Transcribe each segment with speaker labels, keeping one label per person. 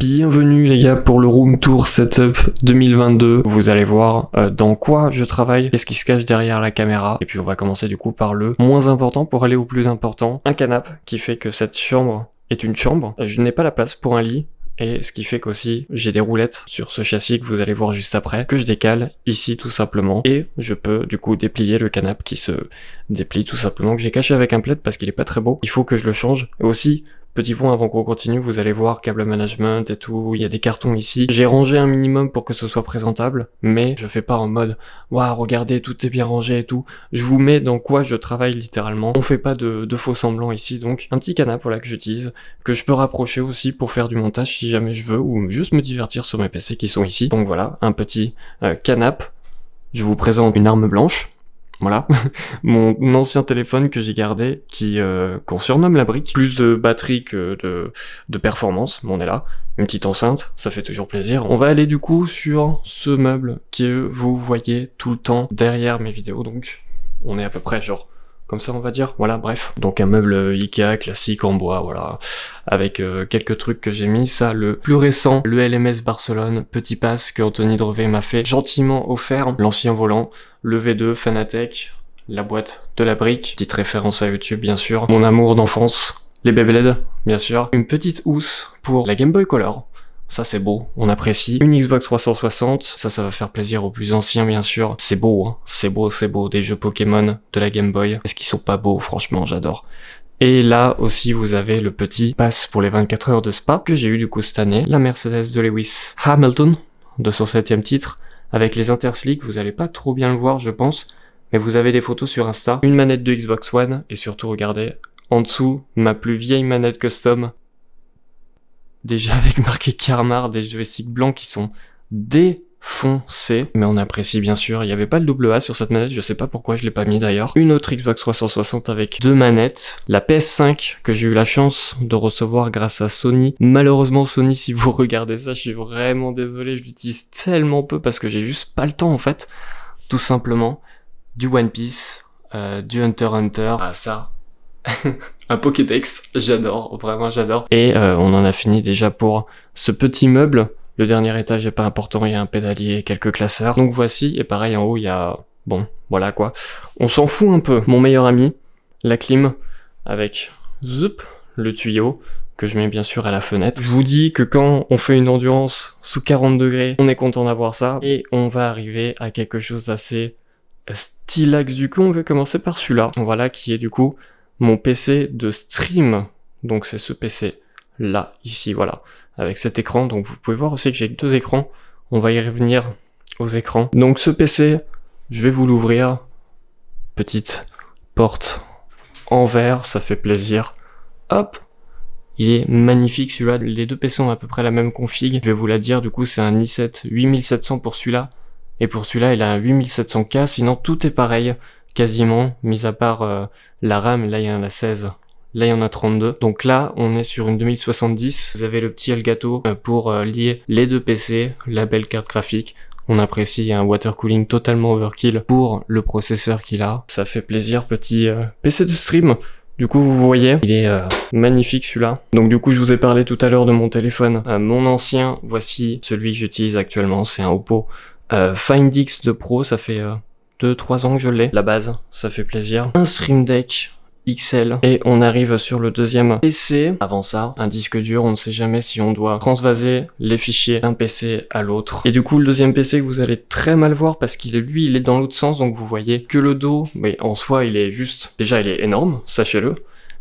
Speaker 1: Bienvenue les gars pour le Room Tour Setup 2022. Vous allez voir dans quoi je travaille, qu'est-ce qui se cache derrière la caméra. Et puis on va commencer du coup par le moins important pour aller au plus important. Un canapé qui fait que cette chambre est une chambre. Je n'ai pas la place pour un lit. Et ce qui fait qu'aussi j'ai des roulettes sur ce châssis que vous allez voir juste après, que je décale ici tout simplement. Et je peux du coup déplier le canapé qui se déplie tout simplement, que j'ai caché avec un plaid parce qu'il est pas très beau. Il faut que je le change. Et aussi, petit point avant qu'on continue, vous allez voir câble management et tout, il y a des cartons ici. J'ai rangé un minimum pour que ce soit présentable, mais je fais pas en mode waouh, regardez, tout est bien rangé et tout. Je vous mets dans quoi je travaille littéralement. On fait pas de faux semblants ici, donc un petit canapé voilà que j'utilise, que je peux rapprocher aussi pour faire du montage si jamais je veux, ou juste me divertir sur mes PC qui sont ici. Donc voilà, un petit canapé. Je vous présente une arme blanche. Voilà, mon ancien téléphone que j'ai gardé, qu'on surnomme la brique. Plus de batterie que de performance, mais on est là. Une petite enceinte, ça fait toujours plaisir. On va aller du coup sur ce meuble que vous voyez tout le temps derrière mes vidéos, donc on est à peu près genre comme ça on va dire, voilà bref. Donc un meuble Ikea classique en bois, voilà, avec quelques trucs que j'ai mis. Ça, le plus récent, le LMS Barcelone, petit pass que Anthony Drevet m'a fait gentiment offert. L'ancien volant, le V2 Fanatec, la boîte de la brique, petite référence à YouTube bien sûr. Mon amour d'enfance, les Beyblade bien sûr. Une petite housse pour la Game Boy Color. Ça c'est beau, on apprécie. Une Xbox 360, ça va faire plaisir aux plus anciens bien sûr. C'est beau, hein, c'est beau, des jeux Pokémon de la Game Boy. Est-ce qu'ils sont pas beaux? Franchement, j'adore. Et là aussi vous avez le petit pass pour les 24 heures de Spa que j'ai eu du coup cette année. La Mercedes de Lewis Hamilton, de son 7ème titre, avec les interslicks, vous allez pas trop bien le voir je pense, mais vous avez des photos sur Insta. Une manette de Xbox One, et surtout regardez, en dessous, ma plus vieille manette custom, déjà avec marqué Karmar, des joysticks blancs qui sont défoncés, mais on apprécie bien sûr. Il n'y avait pas le AA sur cette manette, je sais pas pourquoi je l'ai pas mis d'ailleurs. Une autre Xbox 360 avec deux manettes, la PS5 que j'ai eu la chance de recevoir grâce à Sony. Malheureusement Sony, si vous regardez ça, je suis vraiment désolé, je l'utilise tellement peu parce que j'ai juste pas le temps en fait, tout simplement. Du One Piece, du Hunter x Hunter, ah ça... un Pokédex, j'adore, vraiment j'adore. Et on en a fini déjà pour ce petit meuble. Le dernier étage est pas important, il y a un pédalier et quelques classeurs. Donc voici, et pareil en haut il y a... Bon, voilà quoi. On s'en fout un peu. Mon meilleur ami, la clim, avec zoup, le tuyau, que je mets bien sûr à la fenêtre. Je vous dis que quand on fait une endurance sous 40 degrés, on est content d'avoir ça. Et on va arriver à quelque chose d'assez stylax du coup. On va commencer par celui-là. Voilà, qui est du coup... mon PC de stream, donc c'est ce PC là, ici, voilà, avec cet écran. Donc vous pouvez voir aussi que j'ai deux écrans, on va y revenir aux écrans. Donc ce PC, je vais vous l'ouvrir, petite porte en verre, ça fait plaisir, hop, il est magnifique celui-là. Les deux PC ont à peu près la même config, je vais vous la dire, du coup c'est un i7 8700 pour celui-là, et pour celui-là il a un 8700K, sinon tout est pareil, quasiment, mis à part la RAM, là il y en a 16, là il y en a 32. Donc là, on est sur une 2070. Vous avez le petit Elgato pour lier les deux PC, la belle carte graphique. On apprécie un water cooling totalement overkill pour le processeur qu'il a. Ça fait plaisir, petit PC de stream. Du coup, vous voyez, il est magnifique celui-là. Donc du coup, je vous ai parlé tout à l'heure de mon téléphone. Mon ancien, voici celui que j'utilise actuellement, c'est un Oppo Find X2 Pro, ça fait... 2-3 ans que je l'ai. La base, ça fait plaisir. Un Stream Deck XL. Et on arrive sur le deuxième PC. Avant ça, un disque dur. On ne sait jamais si on doit transvaser les fichiers d'un PC à l'autre. Et du coup, le deuxième PC que vous allez très mal voir parce qu'il est, lui, il est dans l'autre sens. Donc vous voyez que le dos, mais en soi, il est juste... Déjà, il est énorme, sachez-le.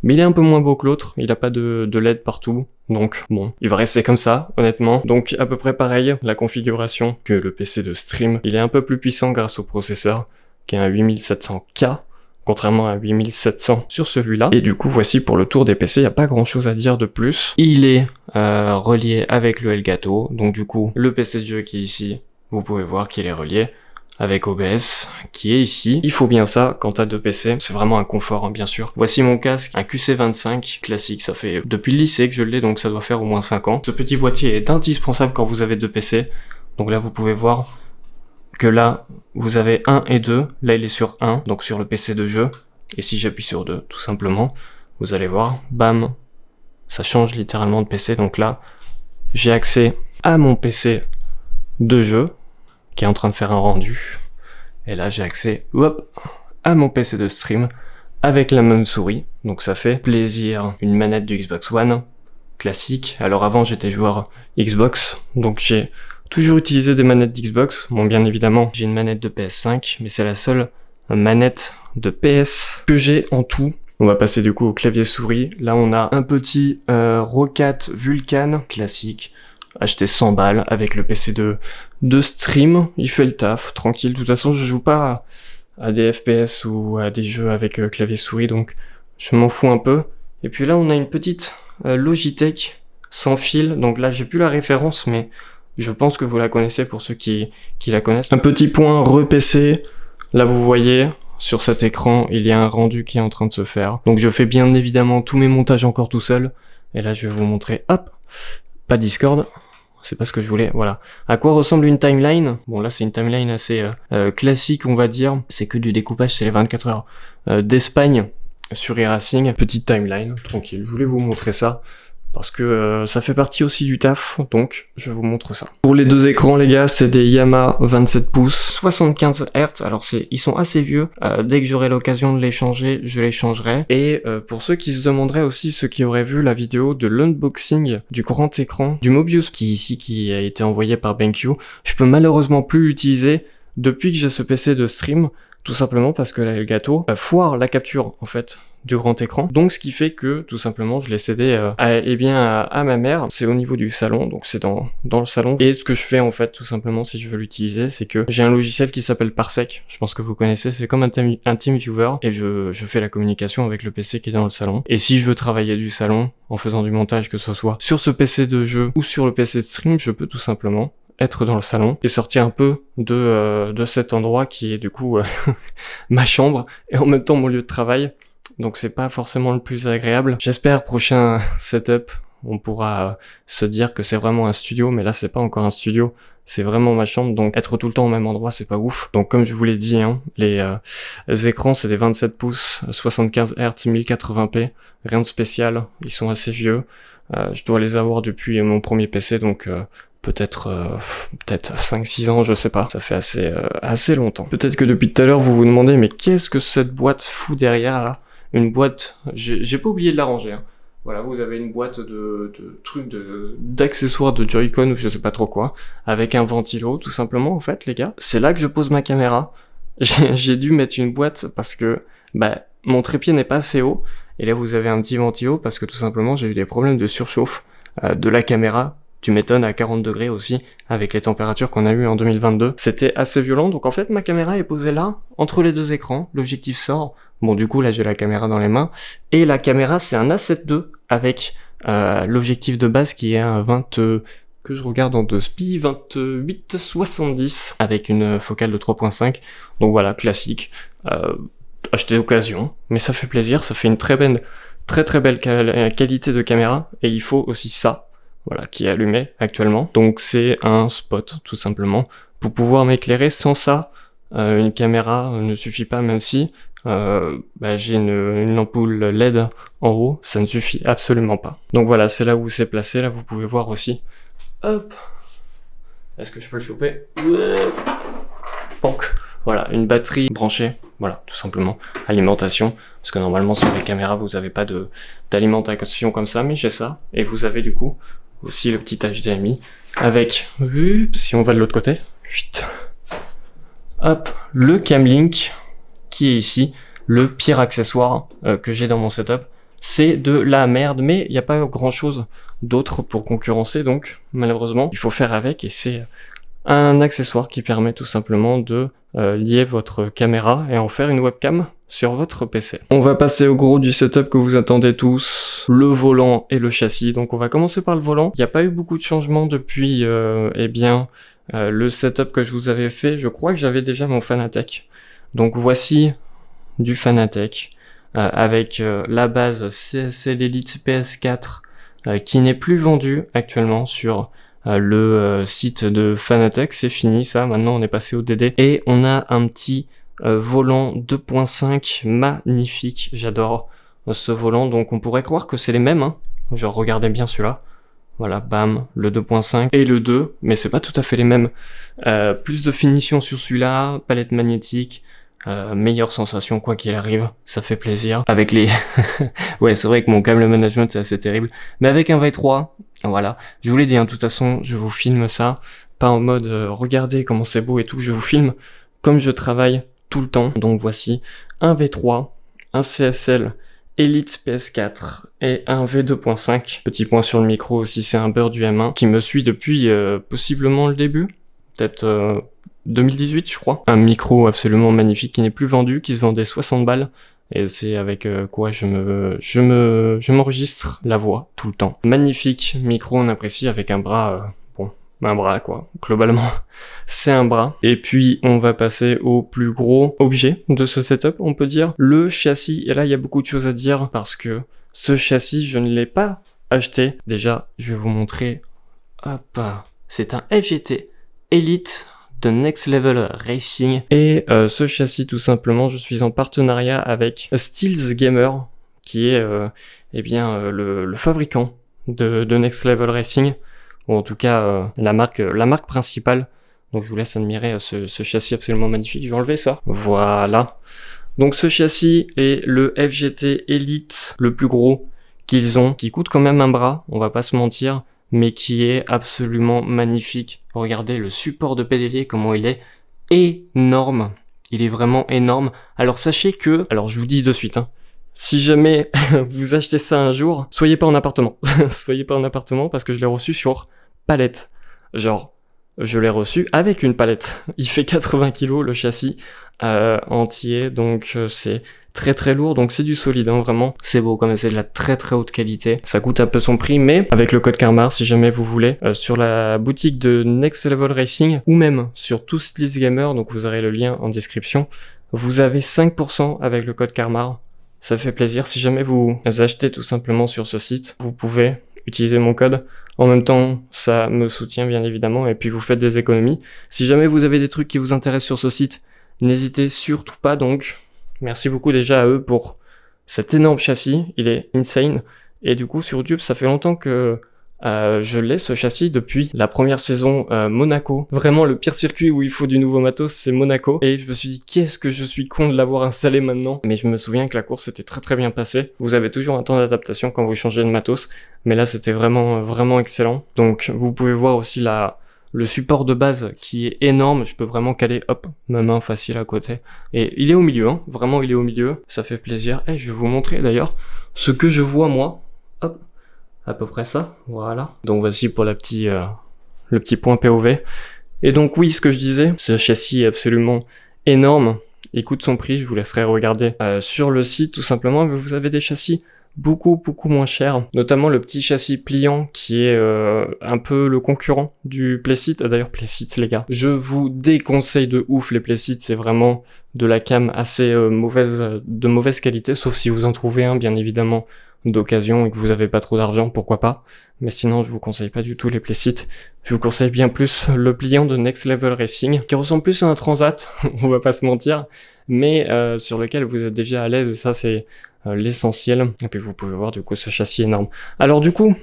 Speaker 1: Mais il est un peu moins beau que l'autre. Il a pas de LED partout. Donc bon, il va rester comme ça, honnêtement. Donc à peu près pareil, la configuration que le PC de stream. Il est un peu plus puissant grâce au processeur, qui est un 8700K, contrairement à 8700 sur celui-là. Et du coup, voici pour le tour des PC, il n'y a pas grand-chose à dire de plus. Il est relié avec le Elgato, donc du coup, le PC de jeu qui est ici, vous pouvez voir qu'il est relié avec OBS, qui est ici. Il faut bien ça quand t'as deux PC, c'est vraiment un confort, hein, bien sûr. Voici mon casque, un QC25 classique, ça fait depuis le lycée que je l'ai, donc ça doit faire au moins 5 ans. Ce petit boîtier est indispensable quand vous avez deux PC, donc là vous pouvez voir que là, vous avez 1 et 2, là il est sur 1, donc sur le PC de jeu, et si j'appuie sur 2, tout simplement, vous allez voir, bam, ça change littéralement de PC, donc là, j'ai accès à mon PC de jeu qui est en train de faire un rendu. Et là, j'ai accès, hop, à mon PC de stream avec la même souris. Donc ça fait plaisir. Une manette de Xbox One classique. Alors avant, j'étais joueur Xbox, donc j'ai toujours utilisé des manettes d'Xbox. Bon, bien évidemment, j'ai une manette de PS5, mais c'est la seule manette de PS que j'ai en tout. On va passer du coup au clavier souris. Là, on a un petit Rocat Vulcan classique, acheté 100 balles avec le PC de stream. Il fait le taf, tranquille. De toute façon, je joue pas à des FPS ou à des jeux avec clavier souris, donc je m'en fous un peu. Et puis là, on a une petite Logitech sans fil. Donc là, j'ai plus la référence, mais je pense que vous la connaissez pour ceux qui la connaissent. Un petit point re-PC. Là, vous voyez, sur cet écran, il y a un rendu qui est en train de se faire. Donc je fais bien évidemment tous mes montages encore tout seul. Et là, je vais vous montrer, hop, pas Discord, c'est pas ce que je voulais, voilà. À quoi ressemble une timeline? Bon, là, c'est une timeline assez classique, on va dire. C'est que du découpage, c'est les 24 heures d'Espagne sur e-racing. Petite timeline, tranquille. Je voulais vous montrer ça parce que ça fait partie aussi du taf, donc je vous montre ça. Pour les deux écrans, les gars, c'est des Yamaha 27 pouces, 75 Hz. Alors ils sont assez vieux. Dès que j'aurai l'occasion de les changer, je les changerai. Et pour ceux qui se demanderaient aussi, ceux qui auraient vu la vidéo de l'unboxing du grand écran du Mobius qui a été envoyé par BenQ, je peux malheureusement plus l'utiliser depuis que j'ai ce PC de stream. Tout simplement parce que là, le gâteau foire la capture, en fait, du grand écran. Donc, ce qui fait que, tout simplement, je l'ai cédé à ma mère. C'est au niveau du salon, donc c'est dans le salon. Et ce que je fais, en fait, tout simplement, si je veux l'utiliser, c'est que j'ai un logiciel qui s'appelle Parsec. Je pense que vous connaissez, c'est comme un TeamViewer. Et je fais la communication avec le PC qui est dans le salon. Et si je veux travailler du salon, en faisant du montage, que ce soit sur ce PC de jeu ou sur le PC de stream, je peux tout simplement être dans le salon et sortir un peu de cet endroit qui est du coup ma chambre et en même temps mon lieu de travail, donc c'est pas forcément le plus agréable. J'espère prochain setup on pourra se dire que c'est vraiment un studio, mais là c'est pas encore un studio, c'est vraiment ma chambre, donc être tout le temps au même endroit c'est pas ouf. Donc comme je vous l'ai dit, hein, les écrans c'est des 27 pouces, 75 Hz, 1080p, rien de spécial, ils sont assez vieux, je dois les avoir depuis mon premier PC, donc peut-être 5-6 ans, je sais pas. Ça fait assez longtemps. Peut-être que depuis tout à l'heure, vous vous demandez, mais qu'est-ce que cette boîte fout derrière, là? Une boîte, j'ai pas oublié de la ranger, hein. Voilà, vous avez une boîte de trucs d'accessoires de Joy-Con ou je sais pas trop quoi, avec un ventilo, tout simplement, en fait, les gars. C'est là que je pose ma caméra. J'ai dû mettre une boîte parce que, mon trépied n'est pas assez haut. Et là, vous avez un petit ventilo parce que tout simplement, j'ai eu des problèmes de surchauffe de la caméra. Tu m'étonnes, à 40 degrés aussi, avec les températures qu'on a eues en 2022. C'était assez violent, donc en fait, ma caméra est posée là, entre les deux écrans, l'objectif sort. Bon, du coup, là, j'ai la caméra dans les mains. Et la caméra, c'est un A7 II, avec l'objectif de base qui est un 20... que je regarde en 2 spi, 28-70, avec une focale de 3.5. Donc voilà, classique. Acheté d'occasion, mais ça fait plaisir, ça fait une très belle qualité de caméra, et il faut aussi ça. Voilà, qui est allumé actuellement. Donc c'est un spot, tout simplement, pour pouvoir m'éclairer. Sans ça, une caméra ne suffit pas, même si j'ai une ampoule LED en haut, ça ne suffit absolument pas. Donc voilà, c'est là où c'est placé, là vous pouvez voir aussi. Hop. Est-ce que je peux le choper? Ponk. Voilà, une batterie branchée, voilà, tout simplement. Alimentation, parce que normalement sur les caméras, vous n'avez pas d'alimentation comme ça, mais j'ai ça. Et vous avez du coup aussi le petit HDMI avec, si on va de l'autre côté, hop, le Camlink qui est ici, le pire accessoire que j'ai dans mon setup. C'est de la merde, mais il n'y a pas grand chose d'autre pour concurrencer, donc malheureusement il faut faire avec, et c'est un accessoire qui permet tout simplement de lier votre caméra et en faire une webcam sur votre PC. On va passer au gros du setup que vous attendez tous, le volant et le châssis. Donc on va commencer par le volant. Il n'y a pas eu beaucoup de changements depuis le setup que je vous avais fait. Je crois que j'avais déjà mon Fanatec. Donc voici du Fanatec avec la base CSL Elite PS4 qui n'est plus vendue actuellement sur le site de Fanatec. C'est fini ça, maintenant on est passé au DD et on a un petit volant 2.5 magnifique. J'adore ce volant, donc on pourrait croire que c'est les mêmes, hein. Genre regardez bien celui-là, Voilà, bam, le 2.5 et le 2, mais c'est pas tout à fait les mêmes. Plus de finition sur celui-là, palette magnétique, meilleure sensation quoi qu'il arrive, ça fait plaisir. Avec les... ouais, c'est vrai que mon câble management c'est assez terrible, mais avec un V3, voilà. Je vous l'ai dit, hein, de toute façon, je vous filme ça, pas en mode regardez comment c'est beau et tout, je vous filme comme je travaille tout le temps. Donc voici un V3, un CSL Elite PS4 et un V2.5. Petit point sur le micro aussi, c'est un beurre du M1 qui me suit depuis possiblement le début, peut-être 2018 je crois. Un micro absolument magnifique qui n'est plus vendu, qui se vendait 60 balles. Et c'est avec quoi je m'enregistre la voix tout le temps. Magnifique micro, on apprécie avec un bras, un bras quoi, globalement c'est un bras. Et puis on va passer au plus gros objet de ce setup, on peut dire, le châssis. Et là il y a beaucoup de choses à dire parce que ce châssis je ne l'ai pas acheté. Déjà je vais vous montrer, hop, c'est un FGT Elite de Next Level Racing. Et ce châssis tout simplement, je suis en partenariat avec Steels Gamer qui est le fabricant de Next Level Racing, ou en tout cas la marque principale. Donc je vous laisse admirer ce châssis absolument magnifique. Je vais enlever ça. Voilà. Donc ce châssis est le FGT Elite, le plus gros qu'ils ont, qui coûte quand même un bras, on va pas se mentir, mais qui est absolument magnifique. Regardez le support de pédalier, comment il est énorme. Il est vraiment énorme. Alors sachez que, alors je vous dis de suite, hein, si jamais vous achetez ça un jour, soyez pas en appartement. Soyez pas en appartement parce que je l'ai reçu sur palette. Genre, je l'ai reçu avec une palette. Il fait 80 kg le châssis entier, donc c'est très très lourd, donc c'est du solide, hein, vraiment. C'est beau, comme c'est de la très très haute qualité. Ça coûte un peu son prix, mais avec le code Karmar, si jamais vous voulez, sur la boutique de Next Level Racing, ou même sur tout Steels Gamer, donc vous aurez le lien en description, vous avez 5% avec le code Karmar. Ça fait plaisir. Si jamais vous achetez tout simplement sur ce site, vous pouvez utiliser mon code. En même temps, ça me soutient bien évidemment, et puis vous faites des économies. Si jamais vous avez des trucs qui vous intéressent sur ce site, n'hésitez surtout pas. Donc, merci beaucoup déjà à eux pour cet énorme châssis, il est insane. Et du coup, sur YouTube, ça fait longtemps que je l'ai, ce châssis, depuis la première saison Monaco. Vraiment, le pire circuit où il faut du nouveau matos, c'est Monaco. Et je me suis dit, qu'est-ce que je suis con de l'avoir installé maintenant. Mais je me souviens que la course était très très bien passée. Vous avez toujours un temps d'adaptation quand vous changez de matos. Mais là, c'était vraiment vraiment excellent. Donc, vous pouvez voir aussi le support de base qui est énorme. Je peux vraiment caler, hop, ma main facile à côté. Et il est au milieu, hein. Vraiment, il est au milieu. Ça fait plaisir. Et je vais vous montrer d'ailleurs ce que je vois moi. Hop. À peu près ça, voilà. Donc voici pour le petit point POV. Et donc oui, ce que je disais, ce châssis est absolument énorme. Il coûte son prix, je vous laisserai regarder sur le site tout simplement. Mais vous avez des châssis beaucoup moins chers, notamment le petit châssis pliant qui est un peu le concurrent du Playseat. D'ailleurs Playseat les gars, je vous déconseille de ouf les Playseat, c'est vraiment de la cam assez de mauvaise qualité, sauf si vous en trouvez un bien évidemment d'occasion et que vous avez pas trop d'argent, pourquoi pas. Mais sinon, je vous conseille pas du tout les Playseat. Je vous conseille bien plus le pliant de Next Level Racing, qui ressemble plus à un Transat, on va pas se mentir, mais sur lequel vous êtes déjà à l'aise, et ça c'est l'essentiel. Et puis vous pouvez voir du coup ce châssis énorme. Alors du coup,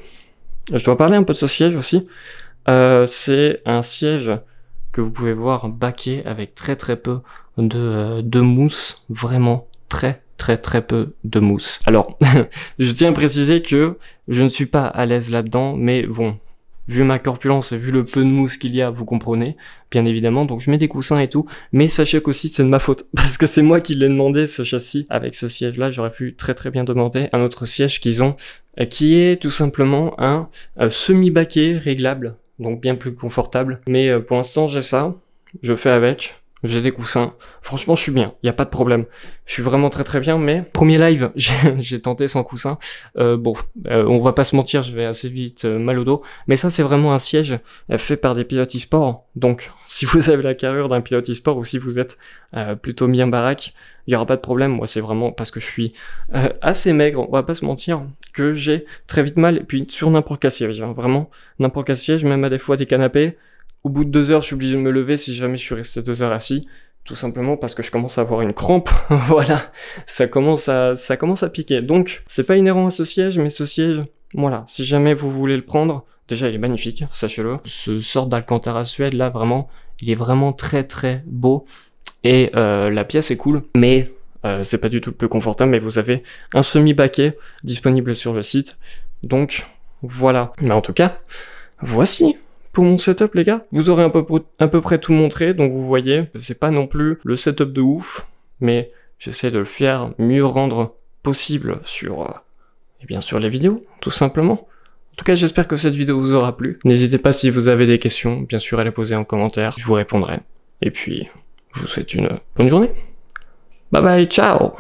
Speaker 1: je dois parler un peu de ce siège aussi. C'est un siège que vous pouvez voir baqué avec très peu de mousse, vraiment très peu de mousse. Alors, je tiens à préciser que je ne suis pas à l'aise là-dedans, mais bon, vu ma corpulence et vu le peu de mousse qu'il y a, vous comprenez, bien évidemment, donc je mets des coussins et tout, mais sachez qu'aussi c'est de ma faute, parce que c'est moi qui l'ai demandé ce châssis. Avec ce siège-là, j'aurais pu très bien demander un autre siège qu'ils ont, qui est tout simplement un semi-baquet réglable, donc bien plus confortable, mais pour l'instant j'ai ça, je fais avec. J'ai des coussins. Franchement, je suis bien. Il y a pas de problème. Je suis vraiment très bien, mais premier live, j'ai tenté sans coussin. On va pas se mentir, je vais assez vite mal au dos. Mais ça, c'est vraiment un siège fait par des pilotes e-sport. Donc, si vous avez la carrure d'un pilote e-sport ou si vous êtes plutôt bien baraque, il y aura pas de problème. Moi, c'est vraiment parce que je suis assez maigre, on va pas se mentir, que j'ai très vite mal. Et puis, sur n'importe quel siège, hein, vraiment, n'importe quel siège, même à des fois des canapés. Au bout de 2 heures, je suis obligé de me lever si jamais je suis resté 2 heures assis, tout simplement parce que je commence à avoir une crampe. Voilà, ça commence à piquer. Donc, c'est pas inhérent à ce siège, mais ce siège, voilà, si jamais vous voulez le prendre, Déjà, il est magnifique, sachez-le. Ce sort d'Alcantara suède, là, vraiment, il est vraiment très très beau. Et la pièce est cool, mais c'est pas du tout le plus confortable. Mais vous avez un semi-baquet disponible sur le site. Donc, voilà. Mais en tout cas, voici pour mon setup, les gars. Vous aurez à peu près tout montré. Donc, vous voyez, c'est pas non plus le setup de ouf, mais j'essaie de le faire mieux rendre possible sur, et bien sur les vidéos, tout simplement. En tout cas, j'espère que cette vidéo vous aura plu. N'hésitez pas si vous avez des questions, bien sûr, à les poser en commentaire. Je vous répondrai. Et puis, je vous souhaite une bonne journée. Bye bye, ciao!